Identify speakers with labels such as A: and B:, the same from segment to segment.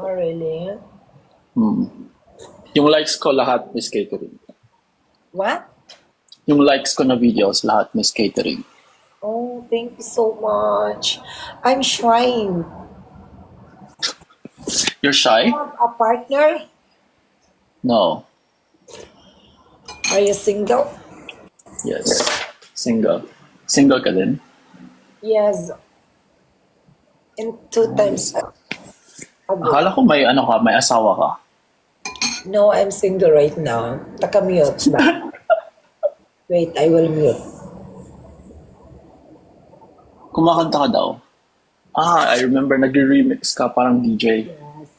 A: Oh, really?
B: Yung likes ko lahat Miss Catering.
A: What?
B: Yung likes ko na videos lahat Miss Catering.
A: Oh, thank you so much. I'm shy.
B: You're shy?
A: Have a partner?
B: No.
A: Are you single?
B: Yes. Single. Single ka din?
A: Yes. And 2 times ago.
B: Akala ko may ano ka, may asawa ka.
A: No, I'm single right now. Taka-mute ba? Wait, I will mute.
B: Kumakanta ka daw. I remember nag-remix ka parang DJ.
A: Yes.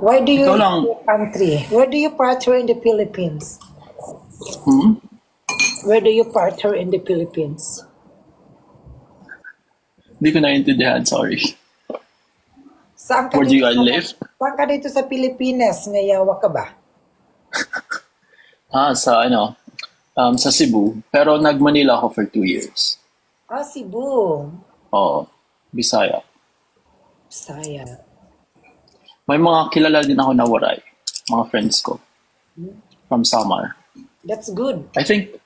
A: Why do you
B: Ikaw
A: leave
B: lang.
A: your country? Where do you partner in the Philippines? Where do you partner in the Philippines?
B: Hindi ko naiintindihan, sorry.
A: Saan ka
B: Where do you
A: dito
B: live?
A: Saan ka dito sa Pilipinas? Ngayawa ka ba?
B: Sa Cebu. Pero nag-Manila ako for 2 years.
A: Cebu.
B: Oo. Bisaya.
A: Bisaya.
B: May mga kilala din ako na waray. Mga friends ko. From Samar.
A: That's good.
B: I think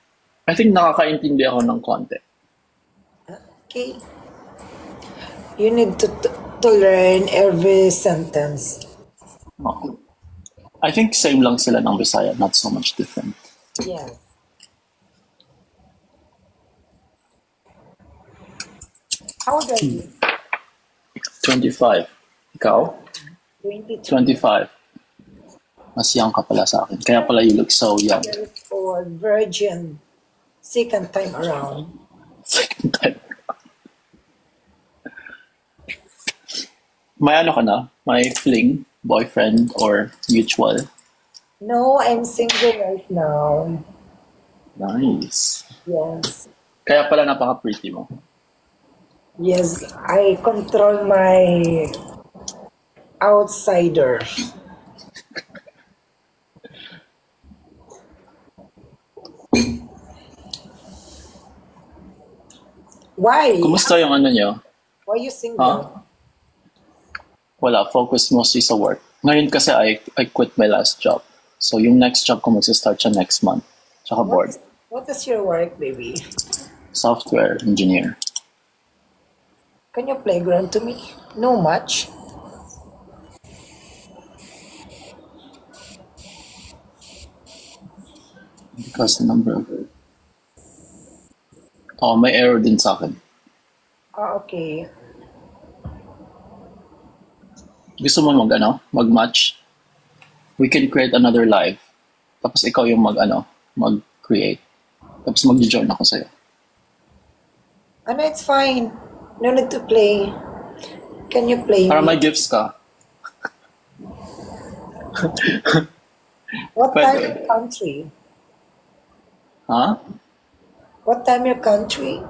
B: nakakaintindi ako ng konti.
A: Okay. You need to learn every sentence.
B: Oo. I think same lang sila ng Bisaya, not so much different.
A: Yes. How old are you?
B: 25. Ikaw?
A: 22.
B: 25. Mas young ka pala sa akin. Kaya pala you look so young.
A: Years old, virgin. Second time around.
B: Second time. May ano ka na? May fling, boyfriend, or mutual?
A: No, I'm single right now.
B: Nice.
A: Yes.
B: Kaya pala napaka-pretty mo.
A: Yes, I control my outsider. Why?
B: Kumusta yung ano nyo?
A: Why you single?
B: Wala, focus mostly sa work. Ngayon kasi I quit my last job. So yung next job ko magsa-start siya next month. Tsaka board.
A: What is your work, baby?
B: Software engineer.
A: Can you playground to me? No much.
B: Because the number of... may error din sa akin.
A: Okay.
B: Gusto mo mag-match? We can create another live. Tapos ikaw yung mag-create. Tapos mag-join ako sa'yo.
A: It's fine. No need to play. Can you play
B: Para
A: me?
B: may gifts ka.
A: What time
B: Pwede.
A: your country?
B: Ha?
A: What time your country?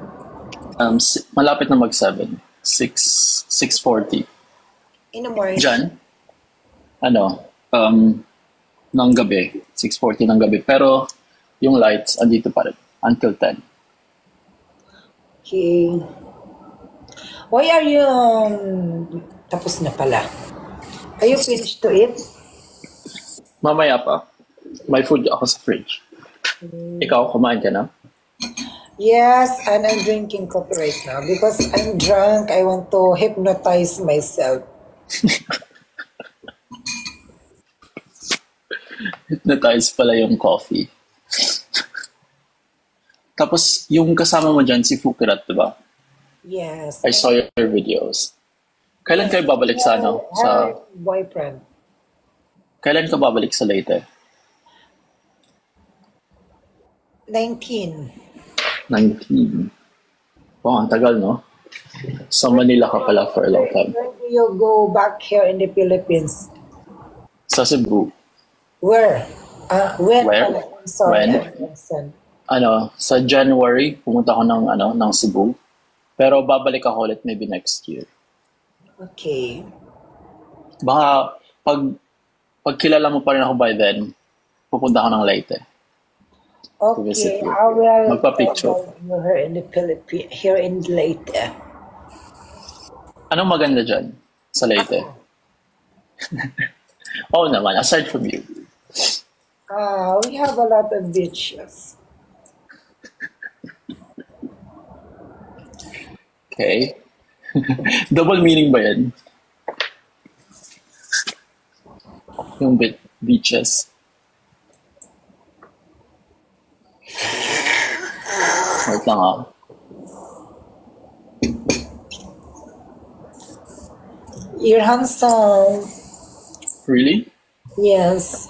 B: Malapit na mag-7. 6:40.
A: In the morning.
B: Diyan? Ng gabi. 6:40 ng gabi. Pero yung lights, andito pa rin. Until 10.
A: Okay. Why are you... tapos na pala. Are you finished to eat?
B: Mamaya pa. May food ako sa fridge. Ikaw, kumain ka na?
A: Yes, and I'm drinking coffee right now because I'm drunk. I want to hypnotize myself.
B: Hypnotize pala yung coffee. Tapos, yung kasama mo dyan, si Fukirat, diba?
A: Yes.
B: I saw your videos. Kailan kayo babalik sa
A: Her boyfriend.
B: Kailan ka babalik sa Leyte?
A: 19.
B: 19. Wow, ang tagal, no? Sa Manila ka pala for a long time.
A: When do you go back here in the Philippines?
B: Sa Cebu.
A: Where? When?
B: Where?
A: I'm sorry.
B: When? Sa January, pumunta ako ng Cebu. Pero babalik ako ulit maybe next year.
A: Okay.
B: Baka, pag kilala mo pa rin ako by then, pupunta ako ng Leyte.
A: Okay, I will
B: Magpa-picture.
A: here in the Philippines, here in Leyte.
B: Anong maganda dyan sa Leyte?
A: Ako,
B: Oo naman, aside from you.
A: we have a lot of beaches.
B: Okay. Double meaning ba yan? Yung beaches. Wait lang ah.
A: You're handsome.
B: Really?
A: Yes.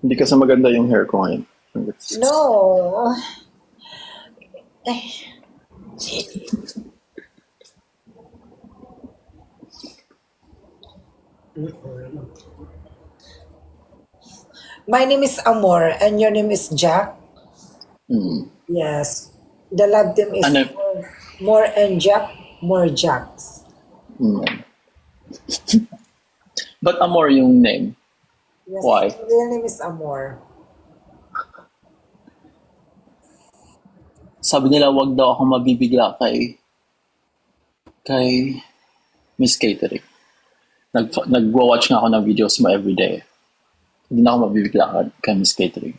B: Hindi kasi maganda yung hair ko ngayon.
A: No. My name is Amor and your name is Jack.
B: Hmm.
A: Yes. The love team is
B: Ano?
A: more and Jack, more Jacks.
B: Hmm. But Amor yung name.
A: Yes.
B: Why?
A: The real name is Amor.
B: Sabi nila wag daw ako mabibigla kay Miss Catering. Nagwa-watch nga ako ng videos mo everyday. Hindi na ako mabibigla kay Miss Catering.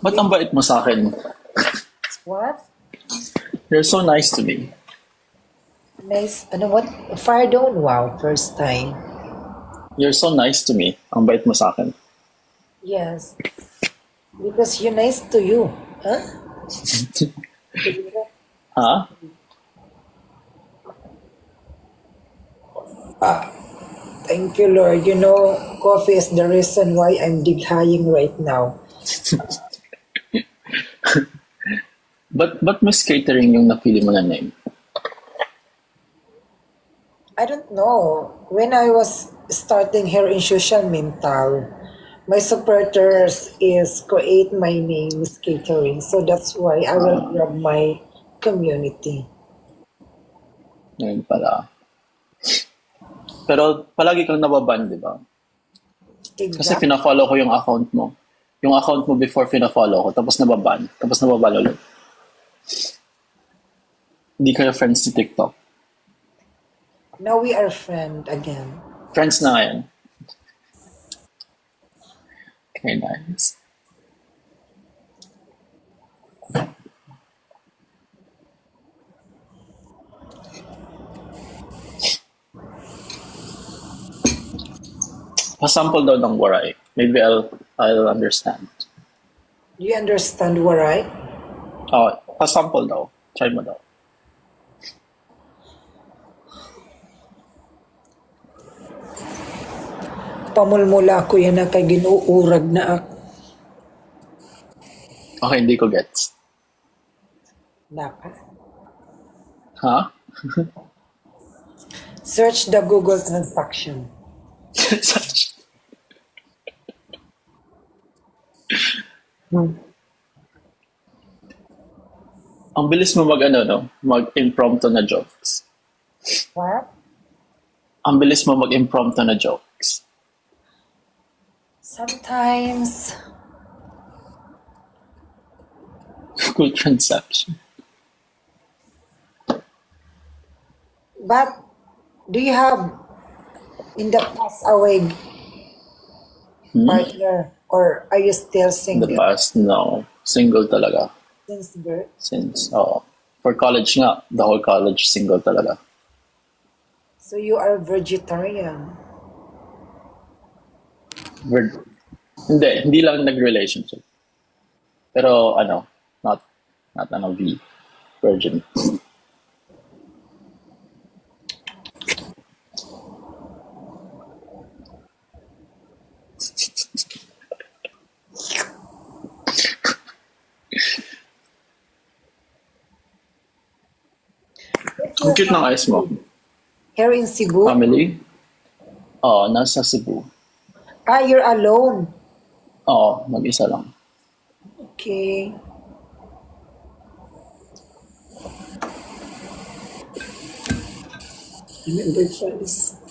B: Ba't ang bait mo sa akin?
A: What?
B: You're so nice to me.
A: Nice. Ano what? Fire don't wow. First time.
B: You're so nice to me. Ang bait mo sa akin.
A: Yes. Because you're nice to you. Huh?
B: Ha?
A: Thank you, Lord. You know, coffee is the reason why I'm dighaing right now.
B: But Miss Catering yung napili mo na name?
A: I don't know. When I was starting here in social mental, my supporters is create my name is catering. So that's why I will grab my community.
B: Ngayon pala. Pero palagi kang nababan, di ba? Kasi
A: Exactly.
B: fina-follow ko yung account mo. Yung account mo before fina-follow ko, tapos nababan. Tapos nababan ulit. Hindi kayo friends sa TikTok.
A: Now we are friend again.
B: Friends na ngayon. Okay, nice. Pasample daw ng waray. Maybe I'll understand.
A: Do you understand what I?
B: Oh, pasample daw. Try mo daw.
A: Pamulmula ko yan na kay ginuurag na ako.
B: Okay, hindi ko gets.
A: Naka.
B: Ha?
A: Search the Google transaction.
B: Ang bilis mo mag-impromptu na jokes.
A: What?
B: Ang bilis mo mag-impromptu na jokes.
A: Sometimes.
B: Good conception.
A: But do you have in the past away partner or are you still
B: In the
A: single
B: past, no. Single talaga.
A: since birth?
B: For college nga, the whole college single talaga.
A: So you are vegetarian.
B: Hindi lang nag-relationship. Pero not virgin. Ang cute ng eyes mo.
A: Here in Cebu?
B: Family? Oo, nasa Cebu.
A: You're alone.
B: Oo, mag-isa lang.
A: Okay. Remember friends.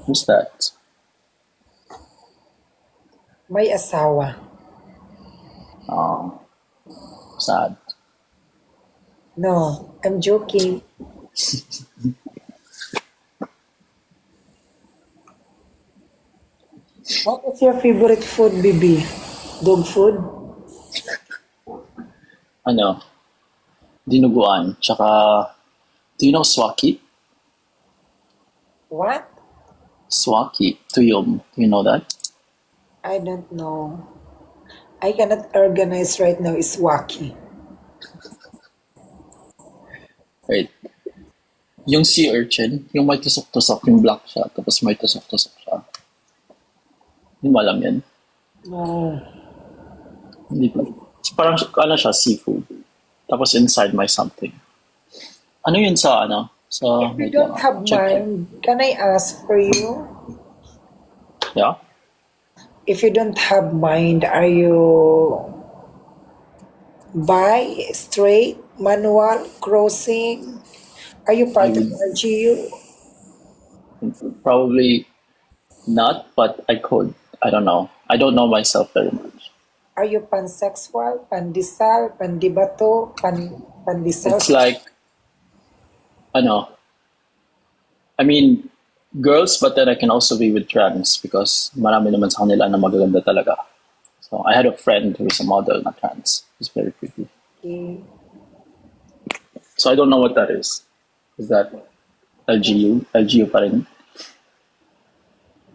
B: Who's that?
A: May asawa.
B: Sad.
A: No, I'm joking. What is your favorite food, Bibi? Dog food?
B: Ano, dinuguan. Tsaka, do you know swaki?
A: What?
B: Swaki, tuyom. Do you know that?
A: I don't know. I cannot organize right now. It's wacky.
B: Right. Yung sea urchin, yung may tusok-tusok, yung black siya, tapos may tusok-tusok siya. Hindi mo alam yan?
A: No.
B: Hindi pa. Parang, ano siya, seafood. Tapos inside may something. Ano yun sa, ano? Sa,
A: If you
B: wait lang
A: don't
B: ah.
A: have
B: Check ko.
A: mind, can I ask for you?
B: Yeah?
A: If you don't have mind, are you bi, straight, manual, crossing? Are you
B: I
A: part of
B: would
A: LGU?
B: probably not, but I could. I don't know. I don't know myself very much.
A: Are you pansexual, pandesal, pandibato, pandesal?
B: It's like, ano, I mean, girls, but then I can also be with trans because marami naman sa kanila na magaganda talaga. So I had a friend who is a model na trans. She's very pretty.
A: Okay.
B: So I don't know what that is. Is that LGU? LGU pa rin?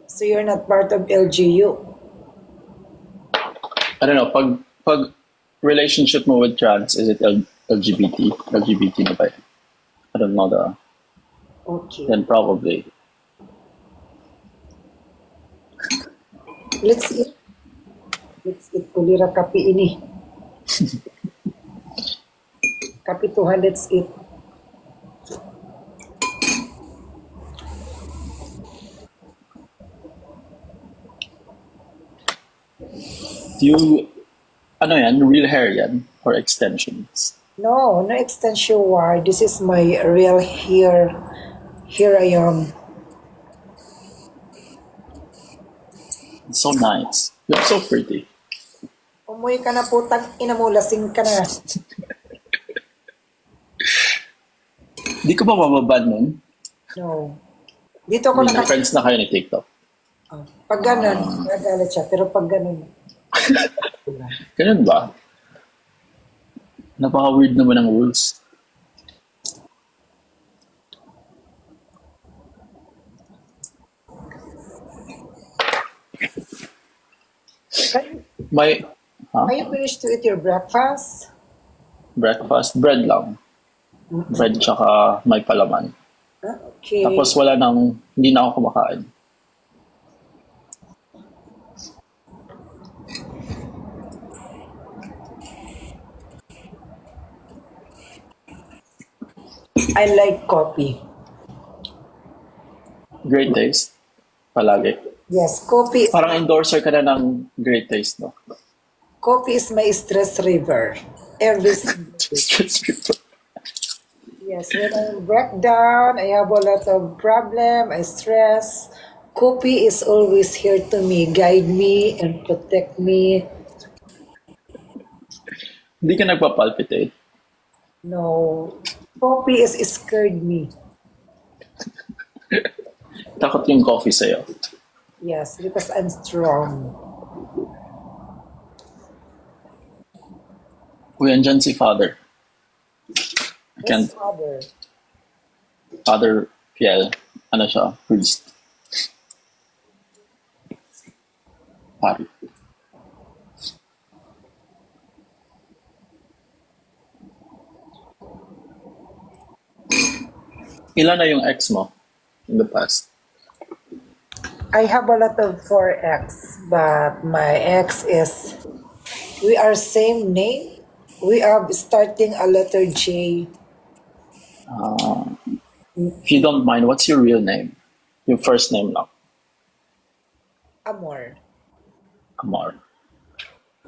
A: So you're not part of LGU.
B: I don't know. Pag relationship mo with trans, is it LGBT? LGBT na ba yun? I don't know the.
A: Okay.
B: Then probably.
A: Let's eat. Let's eat kulira kape ini. Kape 200, let's eat.
B: Do you, ano yan? Real hair yan? Or extensions?
A: No, no extension wire. This is my real hair. Here I am.
B: It's so nice. You're so pretty.
A: Umuwi ka na putang ina mo, lasing ka na.
B: Di ko ba mababan nun?
A: No. Dito ko
B: Hindi na
A: naka...
B: friends na kayo ni TikTok.
A: Pag ganun, nagalit siya. Pero pag ganun,
B: Ganun ba? Napaka-weird naman ng rules.
A: can,
B: May,
A: can you finish to eat your breakfast?
B: breakfast, bread lang. Bread tsaka may palaman.
A: Okay.
B: Tapos wala nang, hindi na ako kumakain.
A: I like coffee.
B: Great taste. Palagi.
A: Yes, coffee.
B: Parang endorser ka na ng great taste, no?
A: Coffee is my stress reliever. Every single day. Yes, when I break down, I have a lot of problem, I stress. Coffee is always here to me, guide me and protect me.
B: Hindi ka nagpapalpitate.
A: No, coffee is scared me.
B: Takot yung coffee sa'yo.
A: Yes, because I'm strong.
B: Uy, andyan si Father. I
A: Yes,
B: can't,
A: father.
B: Father Fiel. Ano siya? Priest. Pari. Ilan na yung ex mo in the past?
A: I have a lot of 4X, but my ex is, we are same name. We are starting a letter J.
B: If you don't mind, what's your real name? Yung first name lang.
A: Amor.
B: Amar.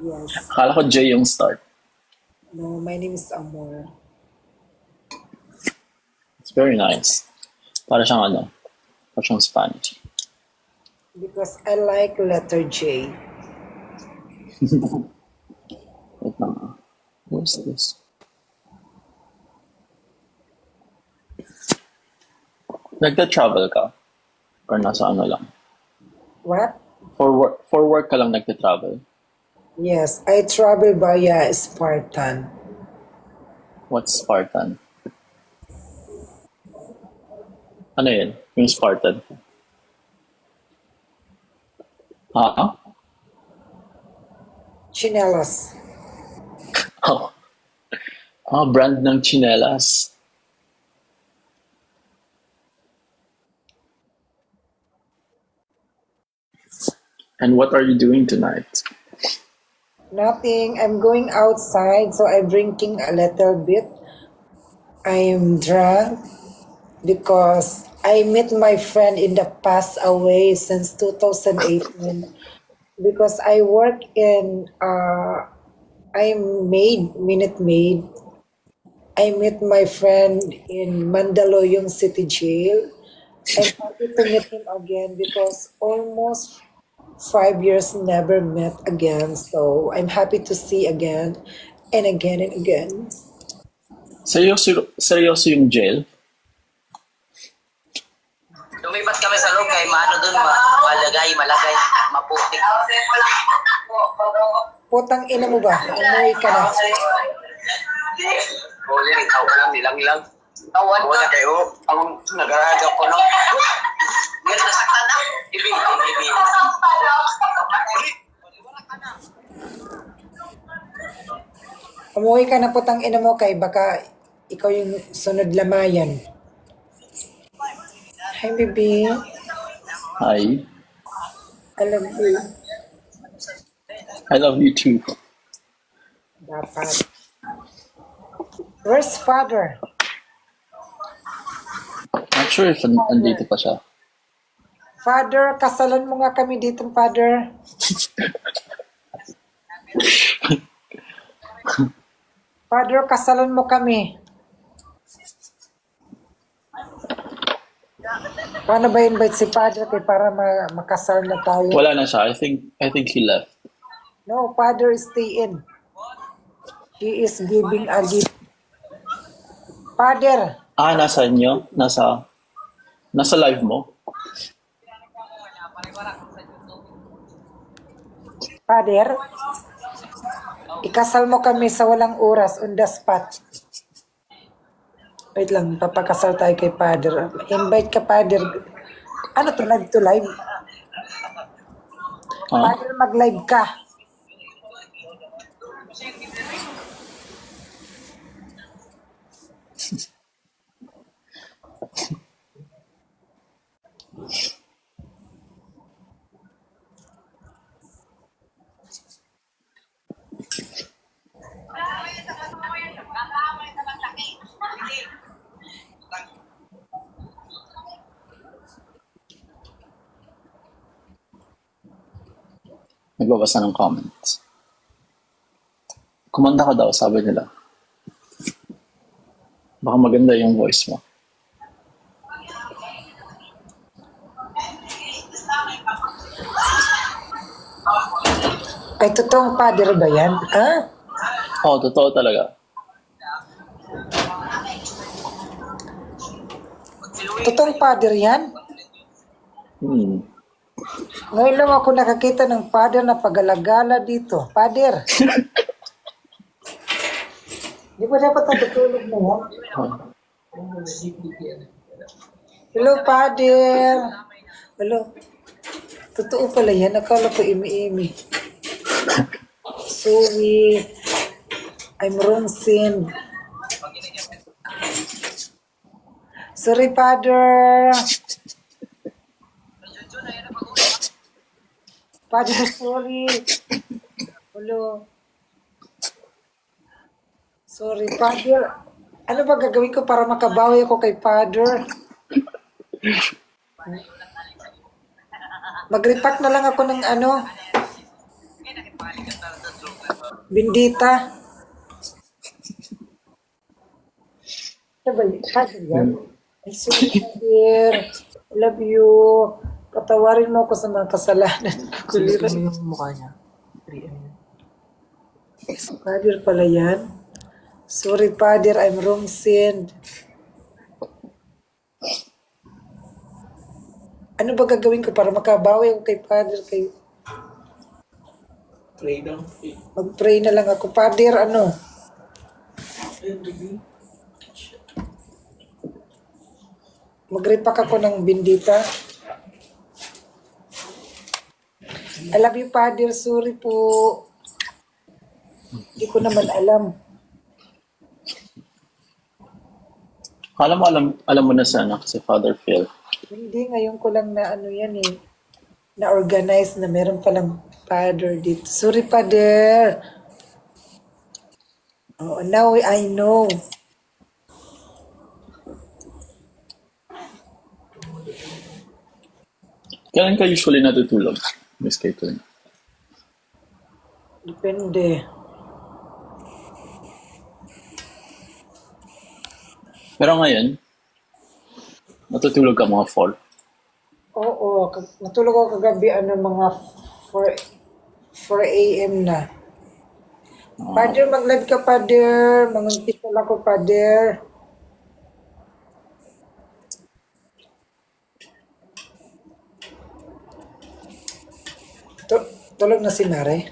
A: Yes.
B: Akala ko J yung start.
A: No, my name is Amor.
B: It's very nice. Para siyang ano, para siyang Spanish.
A: Because I like letter J.
B: Wait lang ah. Where's this? Nagta-travel ka? Or nasa ano lang?
A: What?
B: For work ka lang nagta-travel?
A: Yes, I travel via Spartan.
B: What's Spartan? Ano yun? Yung Spartan? Ha?
A: Chinelas.
B: Oh. Brand ng chinelas. And what are you doing tonight?
A: Nothing. I'm going outside, so I'm drinking a little bit. I'm drunk because I met my friend in the past away since 2018 because I work in I'm minute maid. I met my friend in Mandaluyong City Jail. I'm happy to meet him again because almost 5 years never met again. So I'm happy to see again and again and again.
B: Seryoso yung jail?
C: Lumipat kami sa loob kay maano dun, malagay, maputik.
A: Putang ina mo ba? Umuwi ka na.
C: Huli rin, tao ka lang, nilang. Tawan ka. Kayo, ang nag-araga ko lang. Ngayon nasaktan na. Ibig.
A: Umuwi ka na putang ina mo kay baka ikaw yung sunod lamayan. Hi, baby.
B: Hi.
A: I love you.
B: I love you too.
A: Dapat. Where's father?
B: Not sure if andito pa siya.
A: Father, kasalan mo nga kami dito, father. Father, kasalan mo kami. Paano ba invite si father kay para makasal na tayo?
B: Wala na siya. I think he left.
A: No, father stay in. He is giving a gift. Father,
B: Nasa inyo? Nasa live mo?
A: father, ikasal mo kami sa walang oras on the spot. Wait lang, papakasal tayo kay father. Invite ka, father. Ano to, live to live? Father, mag-live ka.
B: Nagbabasa ng comments. Kumanta ka daw, sabi nila. Baka maganda yung voice mo.
A: Ay, totoong father ba yan? Ha?
B: Oo, totoo talaga.
A: Totoong father yan? Ngayon lang ako nakakita ng father na pagalagala dito. Father! Di ba dapat natutulog mo? Hello, father! Hello. Totoo pala yan. Akala ko imi-imi. Sorry. I'm wrong sin. Sorry, father. Father, sorry. Hello. Sorry, father. Ano ba gagawin ko para makabawi ako kay father? Mag-repack na lang ako ng ano? Bindita. Ano ba yun? Father yan? Ay, sorry, father. I love you. Patawarin mo ako sa mga kasalanan ko.
D: Kasi yung mukha niya. 3M.
A: Father pala yan. Sorry, father. I'm wrong sinned. Ano ba gagawin ko para makabawi ako kay Father?
D: Pray lang.
A: Mag-pray na lang ako. Father, ano?
D: Ayun, Ricky.
A: Mag-repack ako ng bindita. I love you, Father. Sorry po. Hindi ko naman alam.
B: Alam mo na sana si Father Phil.
A: Hindi, ngayon ko lang na ano yan eh. Na-organize na meron palang Father dito. Sorry, Father. Oh, now I know.
B: Kailan ka usually natutulog, Miss Caitlin?
A: Depende.
B: Pero ngayon, natutulog ka mga 4.
A: Oo, natulog ako kagabi mga 4 a.m. na. Father, mag-live ka, Father. Manguntisal ako, Father. Tulog na si Mare?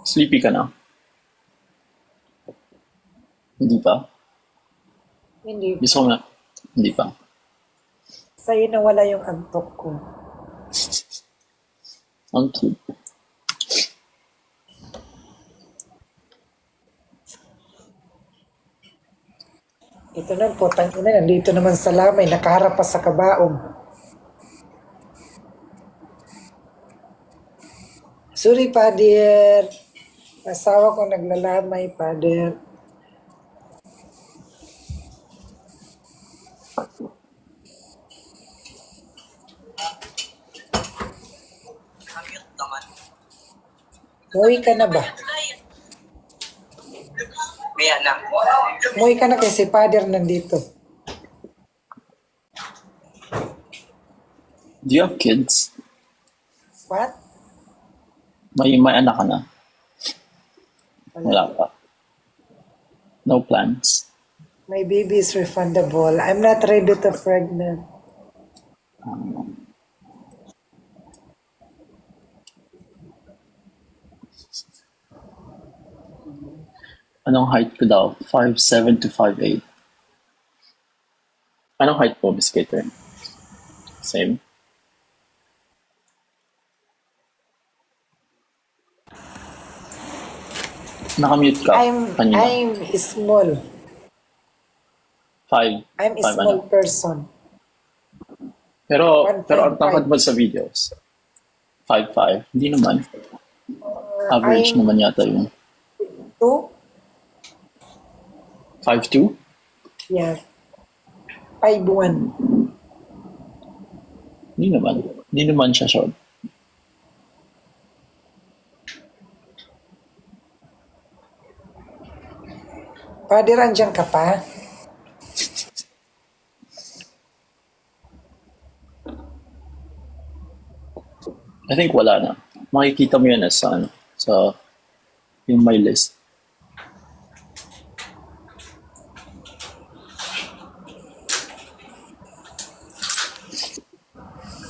B: Sleepy ka na? Hindi pa?
A: Hindi.
B: Gusto ko na. Hindi pa.
A: Sa'yo nawala yung antok ko.
B: Ang cute.
A: Ito na po, tangina, nandito naman sa lamay, nakaharap pa sa kabaong. Sorry, Father. Asawa ko naglalamay, Father. Muwi ka na ba?
C: May anak.
A: Muwi ka na kay si Father nandito.
B: Do you have kids?
A: What?
B: May anak ka na? Wala pa. No plans.
A: My baby is refundable. I'm not ready to pregnant.
B: Anong height ko daw? 5'7" to 5'8". Anong height mo, Miss Caitlin? Same? Nakamute ka kanina.
A: I'm small.
B: 5.
A: I'm a
B: 5
A: small
B: ano.
A: person.
B: Pero
A: 1.5.
B: ang tangkad mo sa videos. 5'5". Hindi naman. Average
A: I'm
B: naman yata yung
A: 2?
B: 5'2".
A: Yes. 5'1".
B: Hindi naman. Hindi naman siya short.
A: Father, andyan ka pa?
B: I think wala na. Makikita mo yan sa yung my list.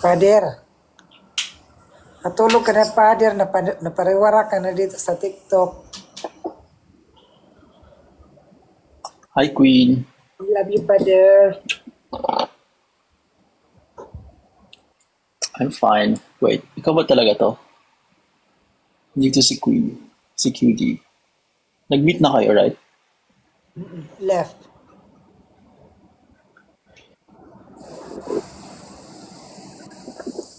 A: Father. Natulog ka na, Father. Napariwara ka na dito sa TikTok.
B: Hi, Queen.
A: I love you, Father.
B: I'm fine. Wait, ikaw ba talaga to? Dito si Queen. Si QD. Nag-meet na kayo, right?
A: Left.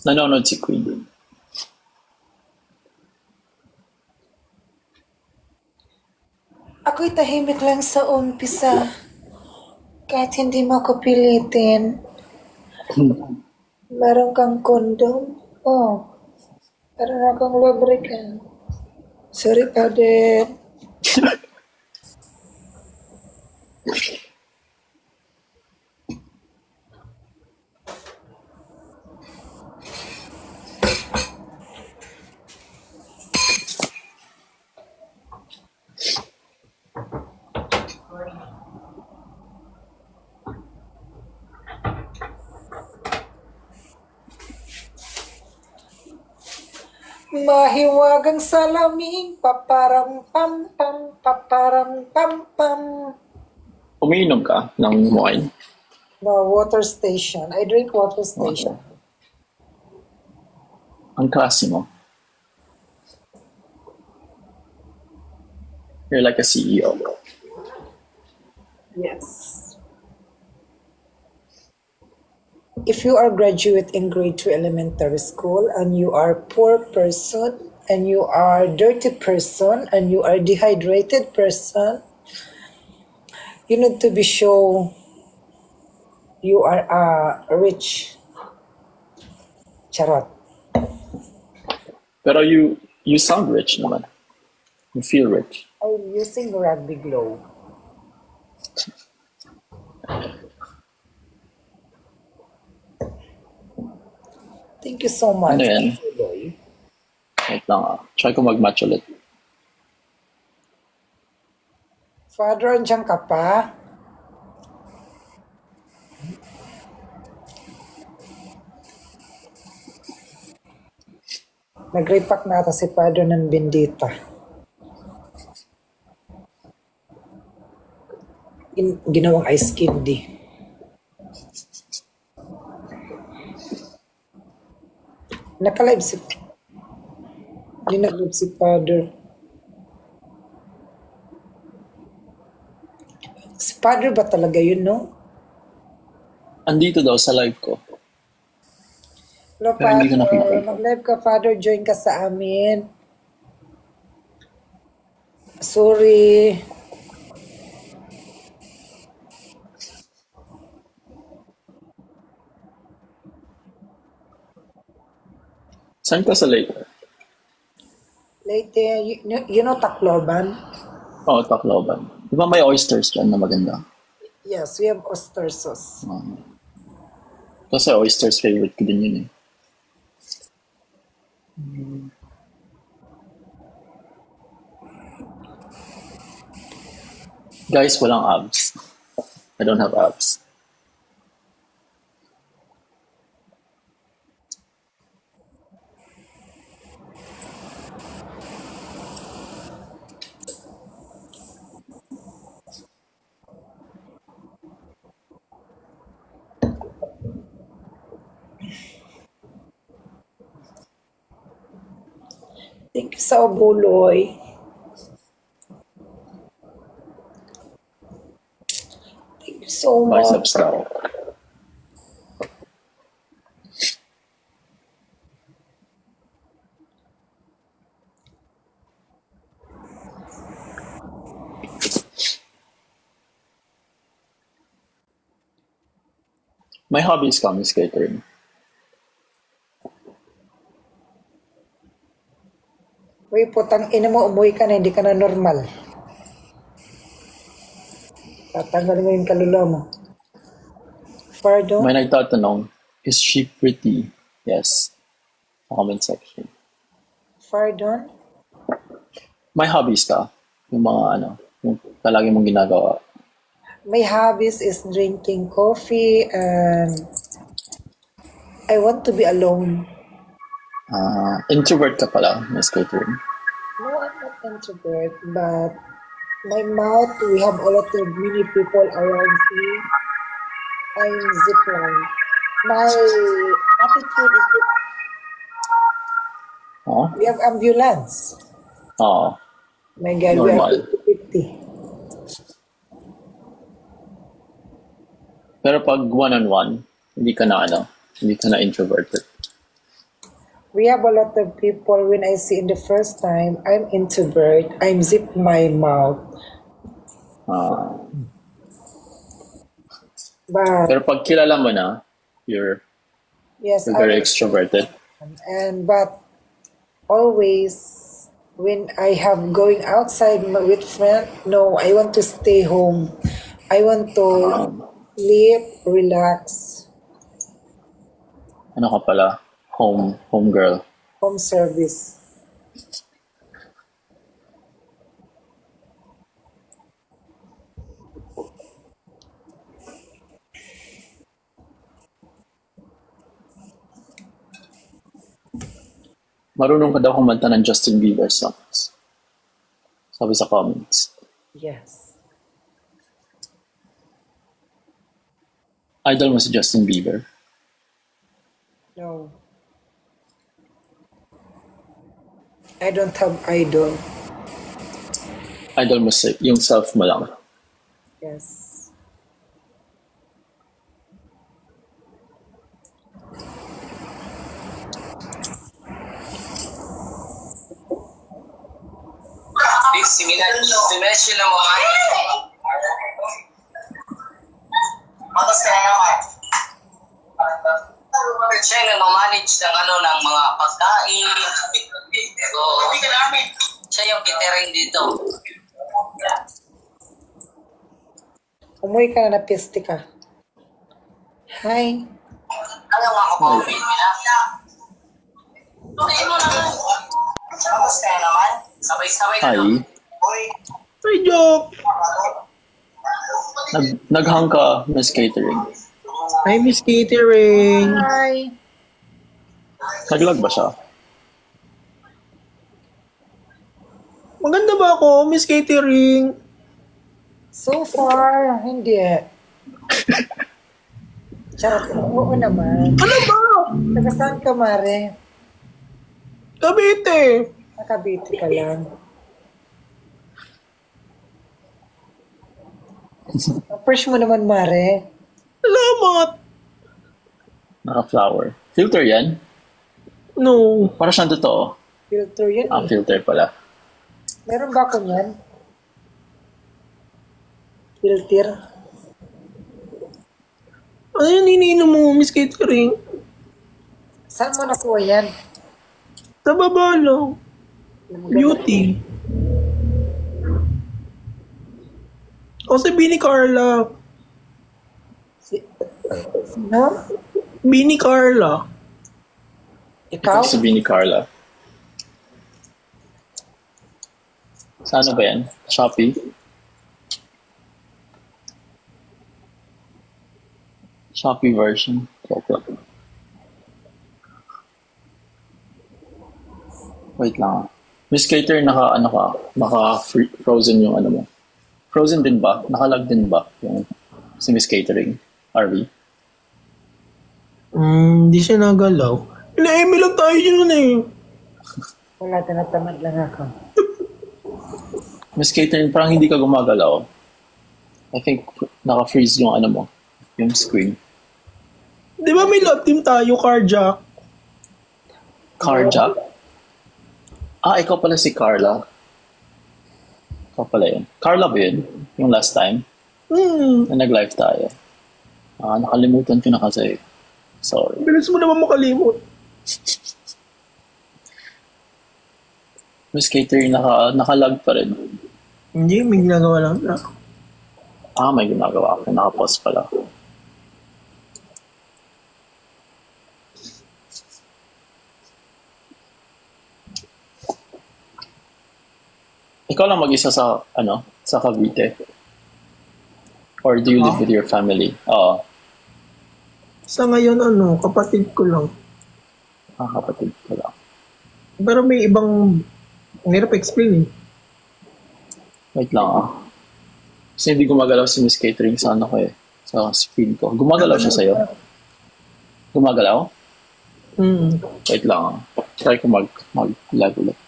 B: Nanonood si Queen.
A: Ako'y tahimik lang sa umpisa. Kahit hindi mo ako pilitin. Meron kang kondom? Oh. Meron akong lubricant. Sorry, Father. Mahiwagang salaming, paparam pam pam, paparam pam pam.
B: Umiinom ka ng wine?
A: No, water station. I drink water
B: Okay.
A: station.
B: Ang klase mo. You're like a CEO.
A: Yes. If you are graduate in grade 2 elementary school and you are poor person and you are dirty person and you are dehydrated person, you need to be sure you are rich. Charot.
B: Pero you sound rich naman. You feel rich.
A: I'm using Rugby Glow. Thank you so much.
B: Ano yan?
A: Tuloy.
B: Wait lang ah. Try ko mag-match ulit.
A: Father, andyan ka pa? Nag-repack na ata si Father ng Bendita. Ginawang ice candy. Naka-live si... Hindi nag-live si Father. Si Father ba talaga yun, no?
B: Andito daw sa live ko.
A: Hello,
B: Pero hindi ko
A: Father.
B: nakita.
A: Mag-live ka, Father. Join ka sa amin. Sorry.
B: Saan ka sa lake?
A: Late, you know Tacloban?
B: Oo, Tacloban. Di ba may oysters dyan na maganda?
A: Yes, we have oyster sauce.
B: Kasi oysters favorite ko din yun eh. Guys, walang abs. I don't have abs.
A: Thank you sa buloy. Thank you so much.
B: Biceps daw. My hobby is comic skatering.
A: Uy, putang ina mo, umuwi ka na, hindi ka na normal. Tatanggalin mo yung kaluluwa mo. Pardon?
B: May nagtatanong, is she pretty? Yes. Sa comment section.
A: Pardon?
B: May hobbies ka? Yung mga ano, yung palagi mong ginagawa.
A: My hobbies is drinking coffee and I want to be alone.
B: Introvert ka pala, Miss Catherine.
A: No, I'm not introvert, but my mouth, we have a lot of many people around me. I'm zipline. My attitude is
B: Oo?
A: we have ambulance.
B: Oo.
A: My God, we are
B: Normal.
A: 50-50.
B: Pero pag one-on-one, hindi ka na introverted.
A: We have a lot of people when I see in the first time, I'm introvert, I'm zip my mouth. But
B: Pero pag kilala mo na, you're
A: yes,
B: very extroverted.
A: but always when I have going outside with friend, no, I want to stay home. I want to sleep, relax,
B: Ano ka pala? Home girl.
A: home service.
B: Marunong ka daw kumanta ng Justin Bieber songs. Sabi sa comments.
A: Yes.
B: Idol mo si Justin Bieber.
A: No. I don't have idol.
B: Idol mo si yung self mo lang.
A: Yes.
C: Please, siminasyon na mo. Matas ka na naman. Siya yung nagmamanage ng ng mga pagkain. So, siya yung catering dito.
A: Umuwi ka na na piste ka. Hi.
C: Ano nga ako pang Pilipina? Tuloy mo naman. Matas ka na naman. Sabay-sabay na
B: Hi.
C: lang.
D: Ay, joke!
B: Naghang ka, Miss Catering.
D: Hi, Miss Catering.
A: Hi.
B: Naglag ba siya?
D: Maganda ba ako, Miss Catering?
A: So far, hindi. Charot. Oo naman.
D: Ano ba?
A: Taga saan ka, Mare?
D: Cavite.
A: Nakabiti ka lang. Fresh mo naman, Mare.
D: Salamat.
B: Naka-flower. Filter yan?
D: No.
B: Para siyang totoo.
A: Filter yun eh.
B: Filter pala.
A: Meron ba ako yan? Filter?
D: Ano yung iniinom mo, Miss Catering?
A: Saan mo nakuha yan?
D: Sa baba lang. Beauty. O si Bini Carla.
A: Sino?
D: Bini Carla.
A: Ikaw?
B: Ito sabihin ni Carla. Sa ano ba yan? Shopee? Shopee version. Okay. Wait lang. Miss Cater, naka-frozen yung ano mo. Frozen din ba? Nakalag din ba yung si Miss Catering? RV?
D: Hindi siya nagalaw. Ina-emi lang tayo yun eh.
A: Wala, tinatamad lang ako.
B: Miss Catering, parang hindi ka gumagalaw. I think naka-freeze yung ano mo. Yung screen.
D: Di ba may love team tayo, Carjack?
B: Carjack? Ikaw pala si Carla. Ikaw pala yun. Carla ba yun? Yung last time? Na nag-live tayo. Nakalimutan ko na kasi. Sorry.
D: Bilis mo naman makalimot.
B: Miss Cater, nakalag pa rin.
D: Hindi, may ginagawa lang na.
B: May ginagawa ako. Naka-pause pala. Ikaw lang mag-isa sa Cavite? Or do you live with your family?
D: Sa ngayon, kapatid ko lang.
B: Kapatid ko lang.
D: Pero may ibang, ang hirap explain eh.
B: Wait lang Kasi hindi gumagalaw si Miss Catering sa sa screen ko. Gumagalaw siya sa'yo? Gumagalaw? Wait lang Try ko mag-live ulit.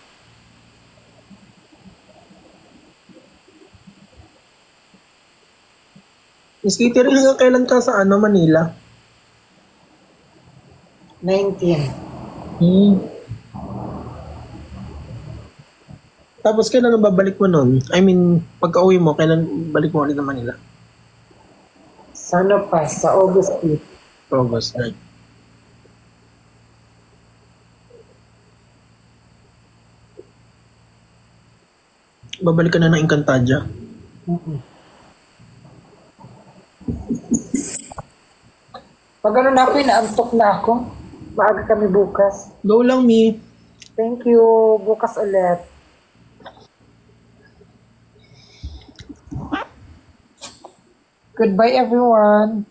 D: Miss Catering, hanggang kailan ka sa Manila?
A: 19.
D: Tapos kailan ang babalik mo nun? I mean, pagka-uwi mo, kailan balik mo ulit ng Manila?
A: Sana pa, sa August 8.
D: August 9. Babalik ka na ng Encantadia?
A: Pag ano na ako, inaantok na ako. Maaga kami bukas.
D: Go lang, me.
A: Thank you. Bukas ulit. Goodbye, everyone.